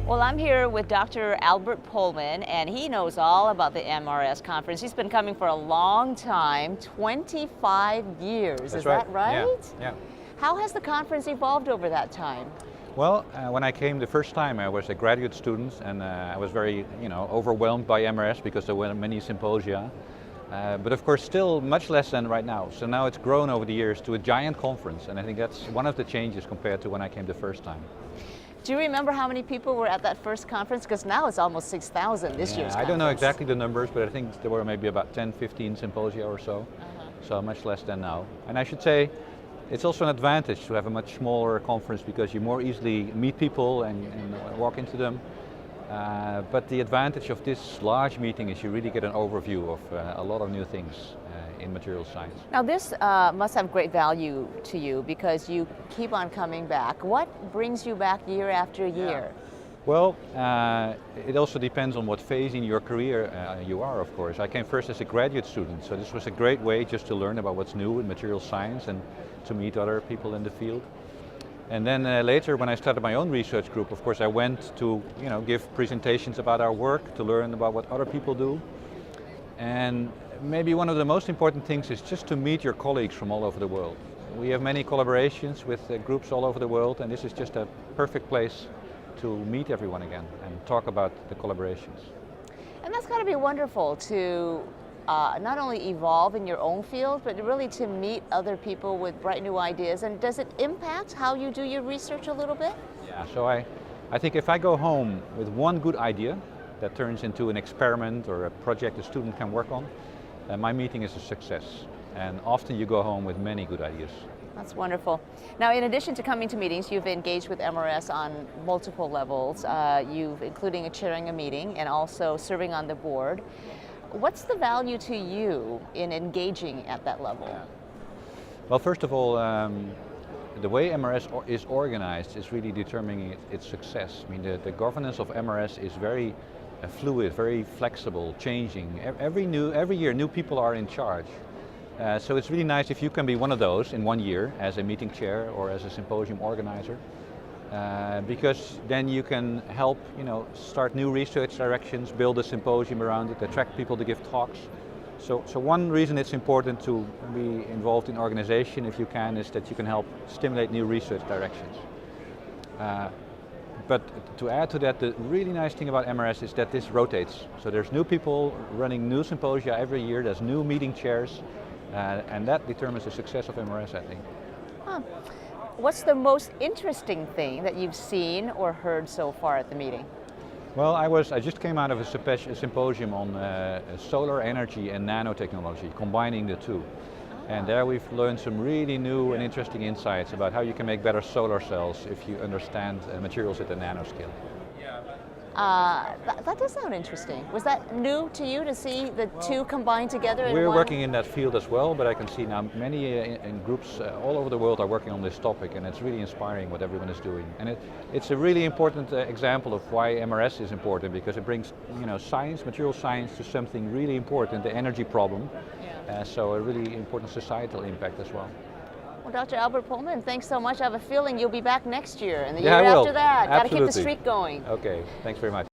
Well, I'm here with Dr. Albert Polman, and he knows all about the MRS conference. He's been coming for a long time, 25 years. That's Is right. that right? Yeah. How has the conference evolved over that time? Well, when I came the first time, I was a graduate student, and I was very, overwhelmed by MRS because there were many symposia. But of course, still much less than right now. So now it's grown over the years to a giant conference, and I think that's one of the changes compared to when I came the first time. Do you remember how many people were at that first conference? Because now it's almost 6,000 this year's conference. I don't know exactly the numbers, but I think there were maybe about 10, 15 symposia or so. So much less than now. And I should say, it's also an advantage to have a much smaller conference because you more easily meet people and walk into them. But the advantage of this large meeting is you really get an overview of a lot of new things in material science. Now this must have great value to you because you keep on coming back. What brings you back year after year? Well, it also depends on what phase in your career you are, of course. I came first as a graduate student, so this was a great way just to learn about what's new in material science and to meet other people in the field. And then later, when I started my own research group, of course, I went to give presentations about our work, to learn about what other people do. And maybe one of the most important things is just to meet your colleagues from all over the world. We have many collaborations with groups all over the world, and this is just a perfect place to meet everyone again and talk about the collaborations. And that's got to be wonderful to not only evolve in your own field, but really to meet other people with bright new ideas. And does it impact how you do your research a little bit? Yeah, so I think if I go home with one good idea that turns into an experiment or a project a student can work on, my meeting is a success. And often you go home with many good ideas. That's wonderful. Now, in addition to coming to meetings, you've engaged with MRS on multiple levels, including chairing a meeting and also serving on the board. What's the value to you in engaging at that level? Well, first of all, the way MRS is organized is really determining its success. I mean, the governance of MRS is very fluid, very flexible, changing. Every year, new people are in charge. So it's really nice if you can be one of those in 1 year as a meeting chair or as a symposium organizer, because then you can help, start new research directions, build a symposium around it, attract people to give talks. So one reason it's important to be involved in organization, if you can, is that you can help stimulate new research directions. But to add to that, the really nice thing about MRS is that this rotates. So there's new people running new symposia every year, there's new meeting chairs, and that determines the success of MRS, I think. Huh. What's the most interesting thing that you've seen or heard so far at the meeting? Well, I just came out of a symposium on solar energy and nanotechnology, combining the two. And there we've learned some really new and interesting insights about how you can make better solar cells if you understand materials at the nanoscale. That does sound interesting. Was that new to you to see the two combined together in We're one? working in that field as well, but I can see now many in groups all over the world are working on this topic, and it's really inspiring what everyone is doing. And it's a really important example of why MRS is important, because it brings science, material science, to something really important, the energy problem. So a really important societal impact as well. Well, Dr. Albert Polman, thanks so much. I have a feeling you'll be back next year and the Yeah, year I will. after that. Got to keep the Absolutely. streak going. Okay, thanks very much.